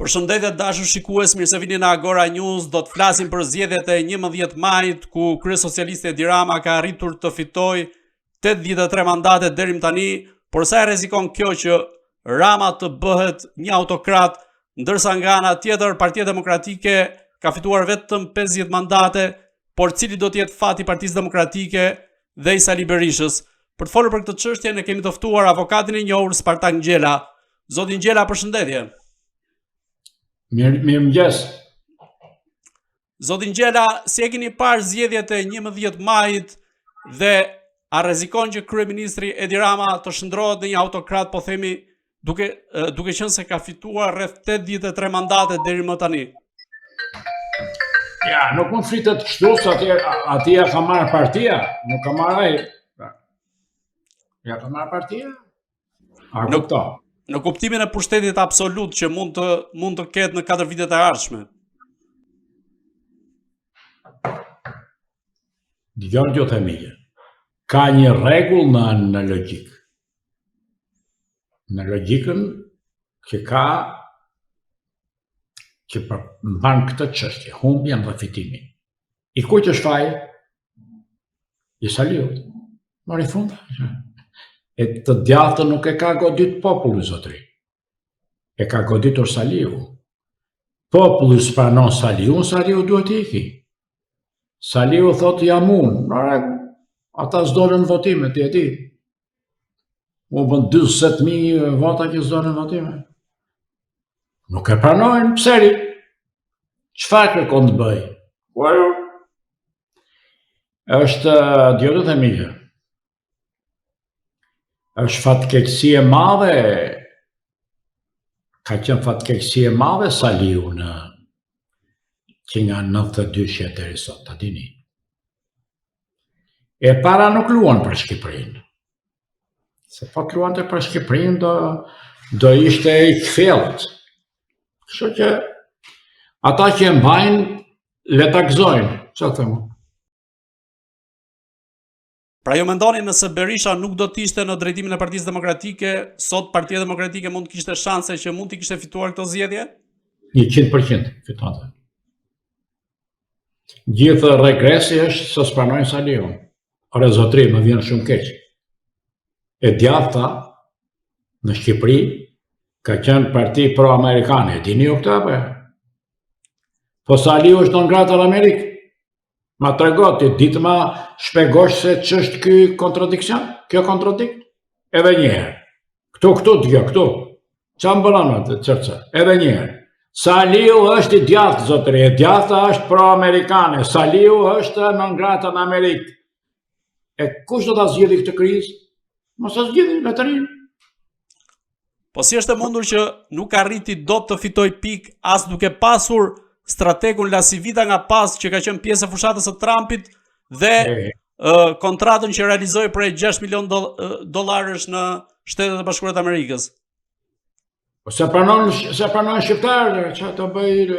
Përshëndetje dashur shikues, mirë se vini në Agora News. Do të flasim për zgjedhjet e 11 majit, ku kryesocialisti Edi Rama ka arritur të fitojë 83 mandate deri më tani, por sa e rrezikon kjo që Rama të bëhet një autokrat, ndërsa nga ana tjetër Partia Demokratike ka fituar vetëm 50 mandate, por cili do të jetë fati i Partisë Demokratike dhe i Sali Berishës? Për të folur për këtë çështje ne kemi të ftuar avokatin e njohur Spartak Ngjela. Zoti Ngjela, përshëndetje. Mirëmëngjes. Zoti Ngjela, si e keni parë zgjedhjet e 11 majit dhe a rrezikon që kryeministri Edi Rama të shndrohet në një autokrat, po themi, duke qenë se ka fituar rreth 83 mandate deri më tani? Ja, nuk mund flitet kështu, se atje ka marrë partia, nuk ka marrë ai. Ja ka marrë partia? A kupton? Në kuptimin e pushtetit absolut që mund të ketë në 4 vitet e ardhshme. Dëgjoni ju themi. Ka një rregull në logjik. Në logjikën që mban këtë çështje, humbjen dhe fitimin. I kujt është faji? I Saliut. Mori fund. E të djathtën nuk e ka godit populli, zotri. E ka goditur Saliu. Populli s'pranon Saliu, Saliu duhet iki. Saliu thotë jam unë. Ata s'donin votime, ti e di. U bën 40.000 vota që s'donin votime. Nuk e pranojnë, pseri. Çfarë kërkon të bëj? Është djotët e mija. Është fatkeqësi e madhe, ka qenë fatkeqësi e madhe Saliu që nga 92 deri sot, ta dini. E para nuk luan për Shqipërinë. Se po të luante për Shqipërinë do ishte i kthjellët. Kështu që ata që e mbajnë le ta gëzojnë, çfarë them? Pra ju mendoni nëse Berisha nuk do të ishte në drejtimin e Partisë Demokratike, sot Partia Demokratike mund të kishte shanse që mund të kishte fituar këto zgjedhje? 100% fitonte. Gjithë regresi është se s'pranojnë Saliun. Ore zotri, më vjen shumë keq. E djathta në Shqipëri ka qenë parti pro-amerikane. Dini ju këtë apo? Po Saliu është non grata në Amerikë. Ma tregoti, ditë ma shpegosh se ç'është ky kontradikcion? Kjo kontradikt? Edhe njëherë. Këtu. Qa më bëllon atë çerçe? Edhe njëherë. Saliu është i djathtë, zotëri, e djathta është pro-amerikane. Saliu është non grata në Amerikë. E kush do ta zgjidhë këtë krizë? Mos e zgjidhin letërinë. Po si është e mundur që nuk arriti dot të fitoj pikë as duke pasur strategun Lasivita nga pas që ka qenë pjesë e fushatës së Trumpit dhe kontratën që realizoi prej 6 milion dollarësh në Shtetet e Bashkuara të Amerikës. Po se pranon shqiptarë, që të bëj?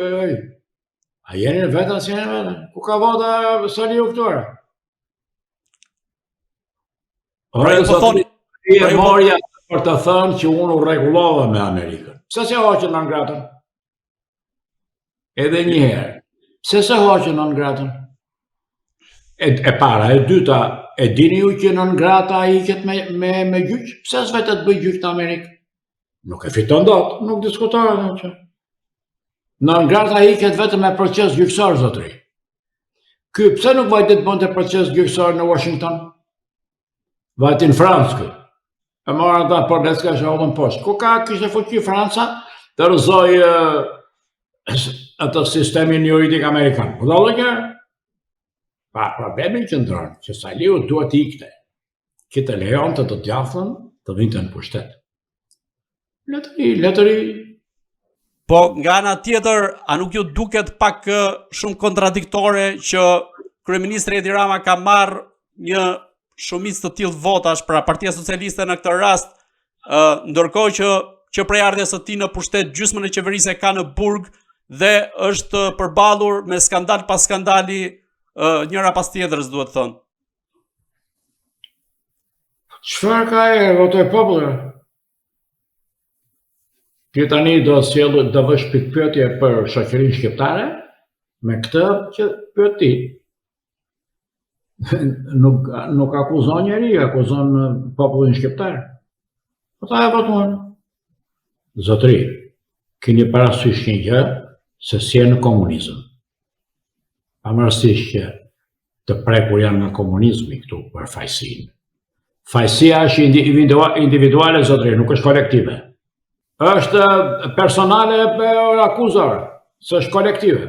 A jeni në vetën, si jeni në vetën? Ku ka vota Saliu këtuara? E morja për të thënë që unë u rregullova me Amerikën. Pse se hoqën në ngratën? Edhe njëherë. Pse se hoqën në ngratën? E para, e dyta, e dini ju që në ngrata iket me gjyq? Pse s'vetë të bëj gjyq të Amerikë? Nuk e fiton dot, nuk diskutohet që. Në ngrata iket vetëm me proces gjyqësor, zotri. Ky pse nuk vajtet bënte proces gjyqësor në Washington? Vajti në Francë kë. E marrë ata Pordeska që hodhën poshtë. Ku ka kishte fuqi Franca të rëzoj atë sistemin juridik amerikan. Po dalë që? Pa problemin që ndronë, që Saliu duhet ikte, që të lejon të djathtën të vinte në pushtet. Letëri. Po nga ana tjetër, a nuk ju duket pak shumë kontradiktore që kryeministri Edi Rama ka marrë një shumicë të tillë votash, pra Partia Socialiste në këtë rast, ndërkohë që prej ardhjes së tij në pushtet gjysmën e qeverisë ka në burg dhe është përballur me skandal pas skandali, njëra pas tjetrës, duhet thënë. Çfarë ka votoj populli? Ti tani do vësh pikpyetje për shoqërinë shqiptare, me këtë që pyet ti. Nuk akuzon njeri, akuzon popullin shqiptar. Po ta e votuan. Zotëri, keni parasysh një gjë se si në komunizëm. Pavarësisht që të prekur janë nga komunizmi këtu për fajsinë. Fajsia është individuale, zotëri, nuk është kolektive. Është personale për akuzor, s'është kolektive.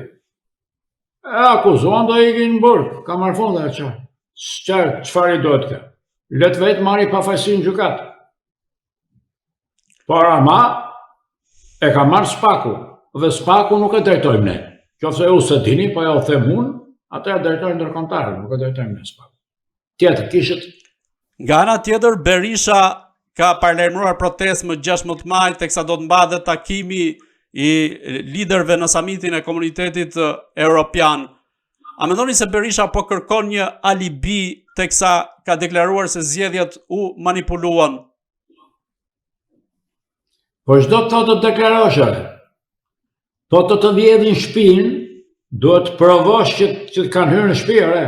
E akuzuan do ikin në burg, ka marrë fund dhe që. Çfarë i duhet kjo? Let vetë marri pa fajsinë gjykat. Por ama e ka marrë Spaku, dhe Spaku nuk e drejtojmë ne. Qofse ju se dini, po ja u them unë, atëherë drejtojmë ndërkombëtarët, nuk e drejtojmë ne Spaku. Tjetër, kishit. Nga ana tjetër, Berisha ka paralajmëruar protestë më 16 maj, teksa do të mbahet takimi i liderëve në samitin e komunitetit evropian. A mendoni se Berisha po kërkon një alibi teksa ka deklaruar se zgjedhjet u manipuluan? Po çdo të thotë të deklarosh, po të vjedhin shtëpinë, duhet të provosh që të kanë hyrë në shtëpi, ore.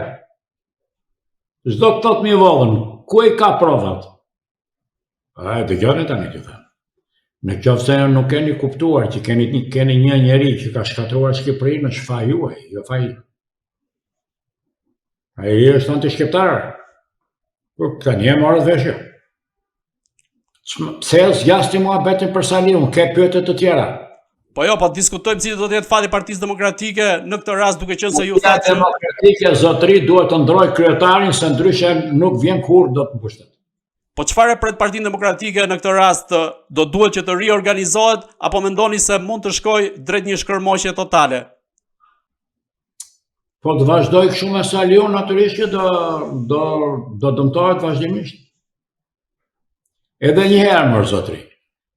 Çdo të thotë më vollën, ku i ka provat? Dëgjoni tani të them. Në qoftë se nuk keni kuptuar që keni një njeri që ka shkatruar Shqipërinë, është faji juaj, jo faji. Ai është anti-shqiptar. Po tani e morët veshje. Pse zgjasti muhabetin për Saliun, ke pyetje të tjera? Po jo, po diskutojmë cili do të jetë fati Partisë Demokratike në këtë rast, duke qenë se ju thatë që Demokratike zotëri duhet të ndrojë kryetarin, se ndryshe nuk vjen kurrë do të mbështet. Po çfarë pret Partinë Demokratike në këtë rast? Do duhet që të riorganizohet apo mendoni se mund të shkojë drejt një shkërmoqje totale? Po të vazhdoj kështu me Saliun, natyrisht që do dëmtohet vazhdimisht. Edhe një herë, mërë zotri,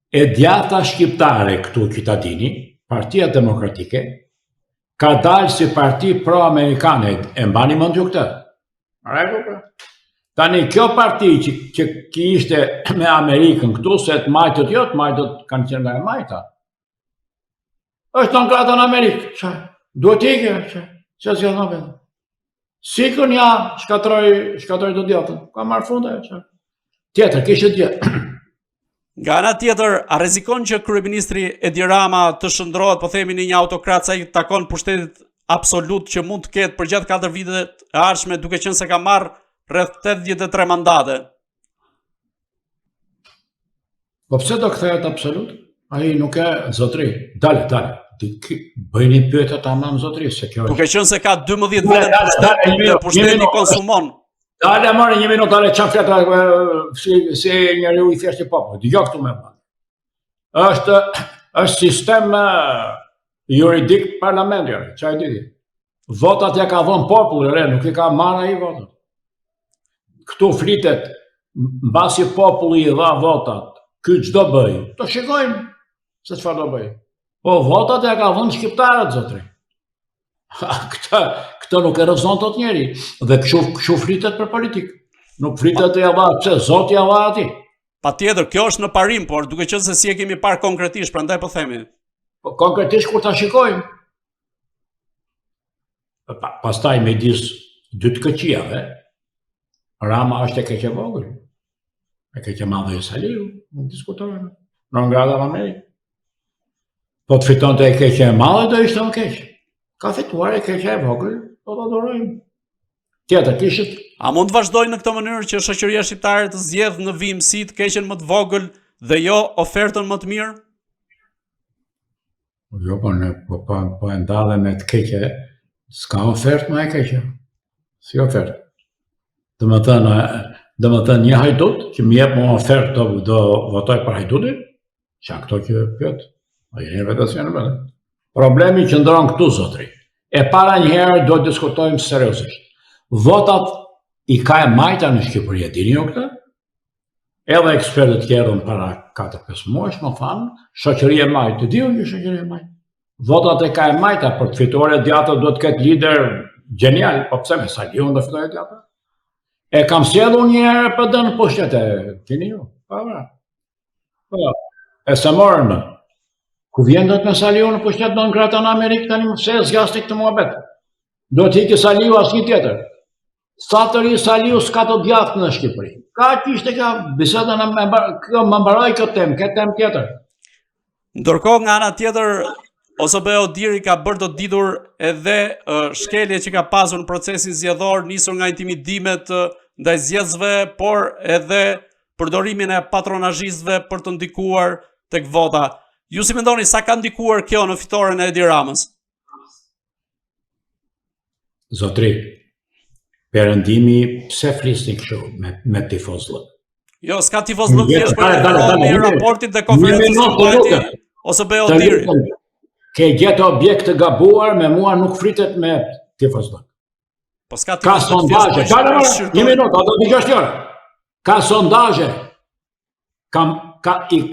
e djata shqiptare këtu që ta dini, Partia Demokratike, ka dalë si parti pro-amerikane, e mbani mend ju këtë? Tani kjo parti që ishte me Amerikën këtu, se të majtët jo, të majtët kanë qenë nga e majta. është në grata në Amerikë, duhet ikë, që s'ja në vetë. Sikën ja, shkatroj të djatën, ka marrë funda e që. Tjetër, kishë djetë. Nga ana tjetër, a rrezikon që kryeministri Edi Rama të shndrohet, po themi, në një autokrat sa i takon pushtetit absolut që mund të ketë për gjatë 4 vitet e ardhshme, duke qenë se ka marrë rreth 83 mandate? Po pse do kthehet absolut? Ai nuk e zotri. Dale. Bëjni pyetje tamam zotri, se kjo. Duke qenë se ka 12 vite pushteti konsumon. Dale, marrë 1 minutë, ale çfarë flet si njeriu i thjeshtë i popullit. Dëgjoj këtu më pas. Është sistem juridik parlamenti, çfarë di ti? Votat ja ka dhënë populli, nuk i ka marrë ai votat. Këtu flitet mbasi populli i dha votat, ky ç'do bëj? Do shikojmë se çfarë do bëj. Po votat ja ka dhënë shqiptarët zotri. Këtë nuk e rëzon tot njeri. Dhe kështu flitet për politikë. Nuk flitet e java, pse Zoti java ati. Patjetër, kjo është në parim, por duke qenë se si e kemi parë konkretisht, prandaj po themi. Po konkretisht kur ta shikojmë. Pastaj midis dy të këqijave, Rama është e keq e vogël. E keq e madhe e Saliu, nuk diskutojmë. Në grada në Amerikë. Po të fiton të e keq e madhe, do ishte në keq. Ka fituar e keq e vogël, do të adorojmë. Tjetër, kishit. A mund të vazhdojnë në këtë mënyrë që shoqëria shqiptare të zgjedh në vimësi të keqen më të vogël dhe jo ofertën më të mirë? Jo, po e ndalë me të keqe, s'ka ofertë më e keqe. Si ofertë. Dhe më thënë një hajdut, që më jep më ofertë do votoj për hajdutin, që këto që pjot, a jeni vetës janë vetë. Problemi që ndronë këtu, zotri. E para njëherë do të diskutojmë seriosisht. Votat i ka e majta në Shqipëri, dini jo këtë? Edhe ekspertët kjerën para 4-5 muesh, më thanë, shoqëri e majtë, të diu një shoqëri e majtë. Votat e ka e majta, për të fituar e djata do të ketë lider genial, po pse me Saliun do fitoj e djata? E kam sjellur një herë për dënë pushtete, keni ju, pa vra. E se morën, Ku vjen do të me Saliu në pushtet non grata në Amerikë tani më pse zgjasti këtë muhabet. Do të ikë Saliu asnjë tjetër. Sa të ri Saliu s'ka të djathtë në Shqipëri. Ka kishte ka biseda në më mbaroi këtë temë tjetër. Ndërkohë nga ana tjetër OSB Odiri ka bërë të ditur edhe shkelje që ka pasur në procesin zgjedhor, nisur nga intimidimet ndaj zgjedhësve, por edhe përdorimin e patronazhistëve për të ndikuar tek vota. Ju si mendoni sa ka ndikuar kjo në fitoren e Edi Ramës? Zotri, perëndimi pse flisni kështu me tifozllëk? Jo, s'ka tifozllëk, thjesht për raportit dhe konferencës së mbajtjes OSB Odiri. Ke gjetë objekt të gabuar, me mua nuk fritet me tifozllëk. Po s'ka ka sondazhe, një minutë, do të dëgjosh tjerë. Ka sondazhe.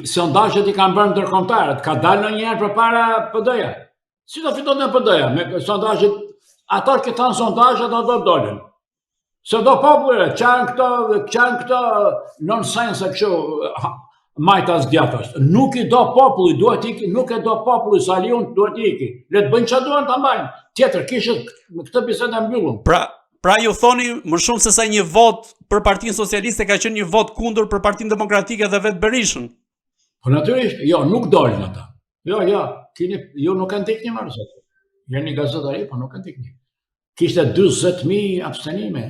Sondazhet i kanë bërë ndërkombëtarët, ka dalë ndonjëherë përpara PD-ja. Si do fiton në PD-ja me sondazhet? Ata që kanë sondazhe do të dolën. Se do populli, çan këto nonsense kështu majtas djathtas. Nuk i do populli, duhet iki, nuk e do populli Saliun, duhet iki. Le të bëjnë çfarë duan ta mbajnë. Tjetër kishit këtë bisedë mbyllur. Pra ju thoni më shumë se sa një vot për Partinë Socialiste ka qenë një vot kundër për Partinë Demokratike dhe vetë Berishën. Po natyrisht, jo, nuk dolën ata. Jo, ju nuk kanë tikni më sot. Jeni gazetari, po nuk kanë tikni. Kishte 40.000 abstenime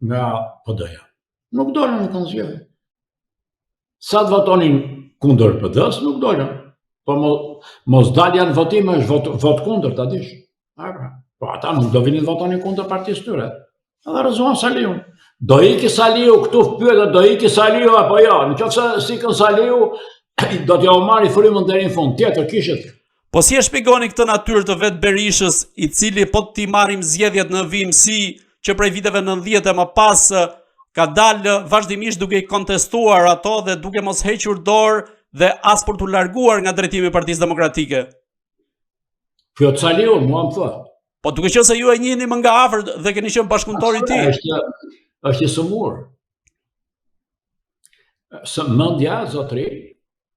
nga PD-ja. Nuk dolën në konzjeve. Sa të votonin kundër PD-s, nuk dolën. Po mos dalja në votime është vot kundër, ta dish. Po ata nuk do vinin votonin kundër partisë tyre. Edhe rrezuan Saliun. Do iki Saliu këtu pyet, do iki Saliu apo jo? Nëse sikën Saliu, do t'ja u marri frymën deri në fund. Tjetër kishit. Po si e shpjegoni këtë natyrë të vetë Berishës, i cili po t'i marrim zgjedhjet në VMC, që prej viteve 90 e më pas ka dalë vazhdimisht duke i kontestuar ato dhe duke mos hequr dorë dhe as për t'u larguar nga drejtimi i Partisë Demokratike? Pyet Saliu, mua më thua. Po duke qenë se ju e njihni më nga afër dhe keni qenë bashkëpunëtor i tij. Është i sëmur. Mendja, zotri,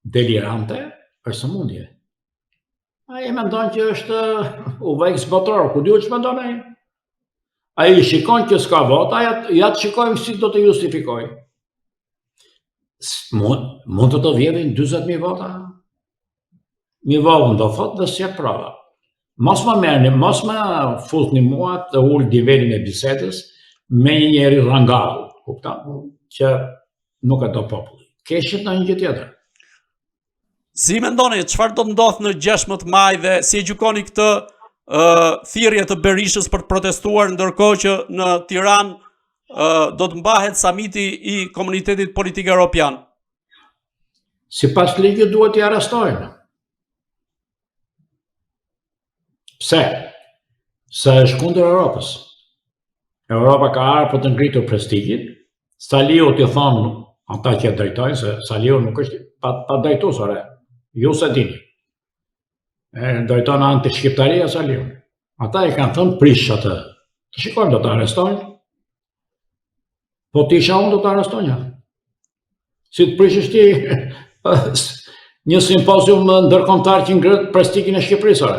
delirante, është sëmundje. Ai mendon që është uvejk zbotor, ku duhet të mendon ai? Ai shikon që s'ka vota, ja të shikojmë si do të justifikoj. Mund të vjedhin 40.000 vota? Mi votën do thot dhe si e prova. Mos më merrni, mos më futni mua të ul nivelin e bisedës me një njeri rangall, kupton? Që nuk e do populli. Keshit në një gjë tjetër. Si mendoni, çfarë do të ndodhë në 16 maj dhe si e gjykoni këtë thirrje të Berishës për të protestuar, ndërkohë që në Tiranë do të mbahet samiti i Komunitetit Politik Evropian? Sipas ligjit duhet t'i arrestojnë. Pse? Se është kundër Europës. Europa ka ardhur për të ngritur prestigjin. Saliu t'i thonë ata që drejtojnë, se Saliu nuk është pa drejtuesore. Ju se dini. Drejton anti-shqiptaria Saliu. Ata i kanë thënë prish atë. Të shikojmë, do të arrestojnë. Po ti isha unë do të arrestonja. Si të prishësh ti një simpozium ndërkombëtar që ngret prestigjin e Shqipërisë.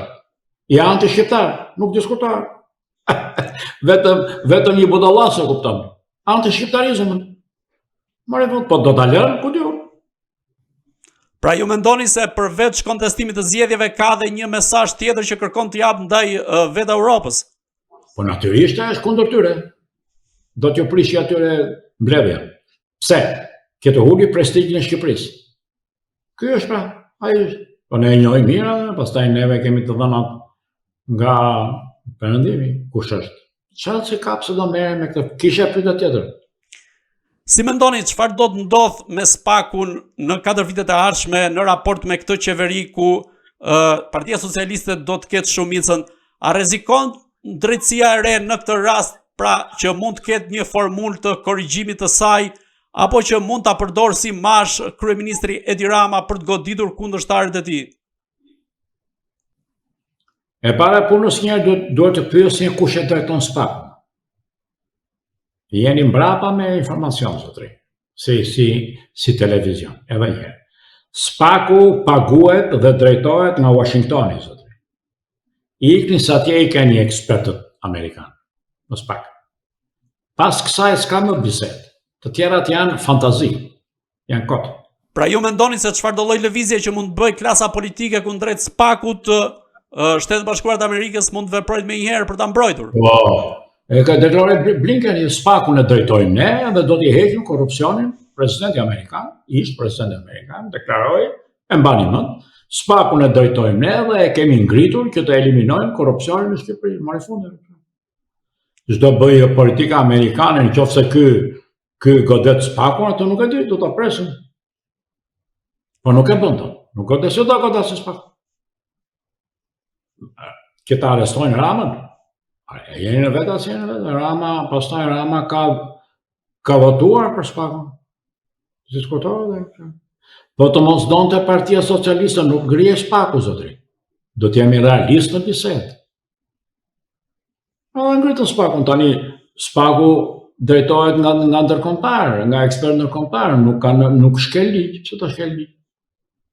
Ja anti-shqiptar, nuk diskutar. vetëm një budallasë, kupton. Anti-shqiptarizëm. Po do ta lënë, ku diun. Pra ju mendoni se përveç kontestimit të zgjedhjeve ka dhe një mesazh tjetër që kërkon të jap ndaj vetë Europës? Po natyrisht është kundër tyre. Do t'ju prishi atyre mbledhja. Pse? Që të huli prestigjin e Shqipërisë. Ky është pra, ai është. Po ne e njohim mirë, pastaj neve kemi të dhënat nga perëndimi, kush është. Çfarë se kapse do merrem me këtë? Kisha pyetje tjetër. Si mendoni çfarë do të ndodh me SPAK-un në 4 vitet e ardhshme në raport me këtë qeveri ku Partia Socialiste do të ketë shumicën? A rrezikon drejtësia e re në këtë rast, pra që mund të ketë një formulë të korrigjimit të saj, apo që mund ta përdorë si mash kryeministri Edi Rama për të goditur kundërshtarët e tij? E para punës njerë duhet të pyesin kush e drejton SPAK-un. Jeni mbrapa me informacion, zotri, si televizion, edhe njerë. SPAK-u paguhet dhe drejtohet nga Washingtoni, zotëri. Ikni sa atje i keni ekspertët amerikanë, në SPAK. Pas kësaj s'ka më bisedë. Të tjerat janë fantazi, janë kotë. Pra ju mendoni se çfarë do lloj lëvizje që mund të bëj klasa politike kundrejt SPAK-ut, Shtetet Bashkuara të Amerikës mund të veprojnë më njëherë për ta mbrojtur. Po, e ka deklaruar Blinken, SPAK-un e drejtojmë ne dhe do t'i heqim korrupsionin. Presidenti amerikan, ish presidenti amerikan, deklaroi, e mbani mend, SPAK-un e drejtojmë ne dhe e kemi ngritur që të eliminojmë korrupsionin në Shqipëri. Mori fundin. Çdo bëj politika amerikane, nëse ky godet SPAK-un, ato nuk e di, do ta presim. Po nuk e bën dot. Nuk godet se do godet SPAK. Që ta arrestojnë Ramën? Jeni në vetë asë jeni në vetë. Pastaj Rama ka votuar për SPAK-un. Diskutohet dhe. Po të mos donte Partia Socialiste nuk ngrije SPAK-u, zotëri. Do t'jemi realist në bisedë. Edhe ngritën SPAK-un. Tani SPAK-u drejtohet nga ndërkombëtar, nga ekspert ndërkombëtar, nuk shkel ligj, pse të shkel ligj?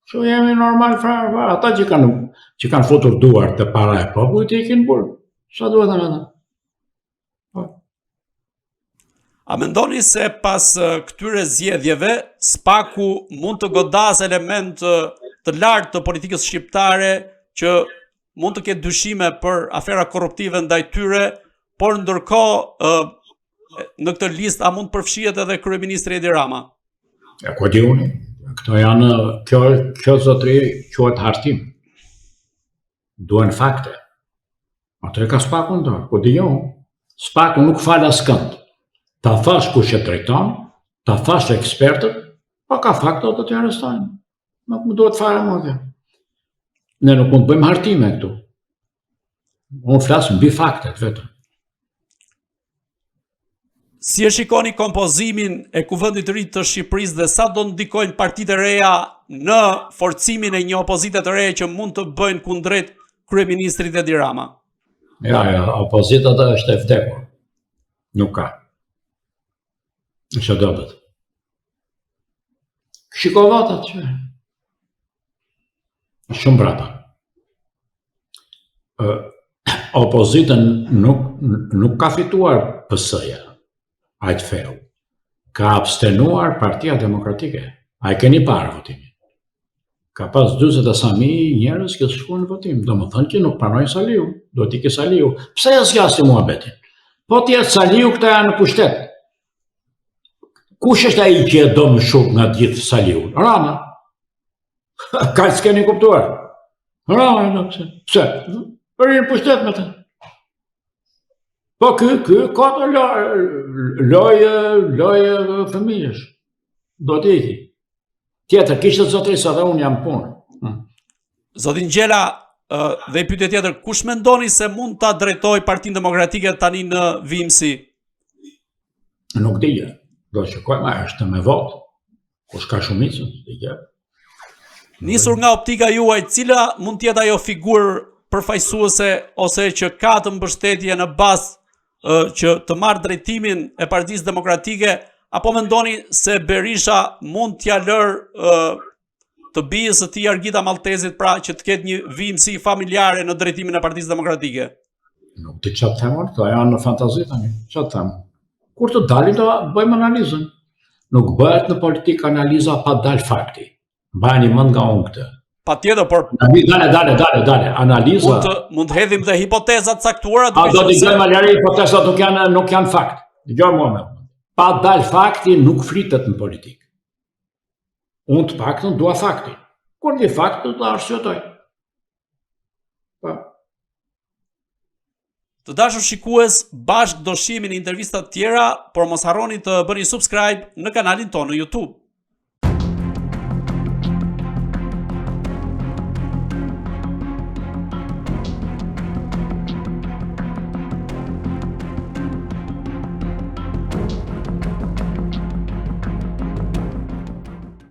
Që jemi normal fare, ata që kanë futur duar të para e popullit i ikin burg. Sa duhet të mendon? A mendoni se pas këtyre zgjedhjeve SPAK-u mund të godas element të lartë të politikës shqiptare që mund të ketë dyshime për afera korruptive ndaj tyre, por ndërkohë në këtë listë a mund përfshihet edhe kryeministri Edi Rama? Ja ku di unë. Këto janë, kjo zotëri quhet hartim. Duhen fakte. Ato e ka SPAK-un dorë, po di jo. SPAK-u nuk fal askënd. Ta thash kush e drejton, ta thash ekspertët, pa ka fakte do t'i arrestojnë. Nuk më duhet fare më kjo. Ne nuk mund të bëjmë hartime këtu. Unë flas mbi faktet vetëm. Si e shikoni kompozimin e Kuvendit të Ri të Shqipërisë dhe sa do ndikojnë partitë e reja në forcimin e një opozite të re që mund të bëjnë kundrejt kryeministrit Edi Rama? Ja, opozita është e vdekur. Nuk ka. Që do bëhet. Shiko votat që. Shumë brapa. Opozitën nuk ka fituar PS-ja. Ajtë feu. Ka abstenuar Partia Demokratike. A e keni parë votimin. Ka pas 40 e sa mijë njerëz që shkuan në votim. Do më thënë që nuk pranojnë Saliu. Do t'i ke Saliu. Pse e zgjasni muhabetin? Po t'jetë Saliu këta janë në pushtet. Kush është ai që e do më shumë nga gjithë Saliu? Rama. Ka s'keni kuptuar. Rama, pse? Për një pushtet me të. Po ky ka të lojë fëmijësh. Do t'i. Tjetër, kishte zotëri sa dhe unë jam punë. Zotin Gjela, dhe i pyetje tjetër, kush mendoni se mund ta drejtoj Partinë Demokratike tani në vimësi? Nuk di gjë. Do shikojmë, është me votë. Kush ka shumicën, di gjë. Nisur nga optika juaj, cila mund të jetë ajo figurë përfaqësuese ose që ka të mbështetje në bazë që të marrë drejtimin e Partisë Demokratike, apo mendoni se Berisha mund t'ja lërë të bijës së tij Argita Maltezit, pra që të ketë një vimësi familjare në drejtimin e Partisë Demokratike? Nuk di çfarë them, këto janë në fantazi tani. Çfarë them? Kur të dalin do bëjmë analizën. Nuk bëhet në politikë analiza pa dal fakti. Mbani mend nga unë këtë. Patjetër, por dale, analiza. Mund të hedhim dhe hipotezat caktuara. A do t'i gjojmë alëri hipotezat nuk janë fakt. Dëgjoj mua. Pa dal fakti nuk fritet në politikë. Unë të paktën dua faktin. Kur di fakti do ta arsyetoj. Po. Të dashur shikues, bashkë do shimin intervistat tjera, por mos harroni të bëni subscribe në kanalin tonë në YouTube.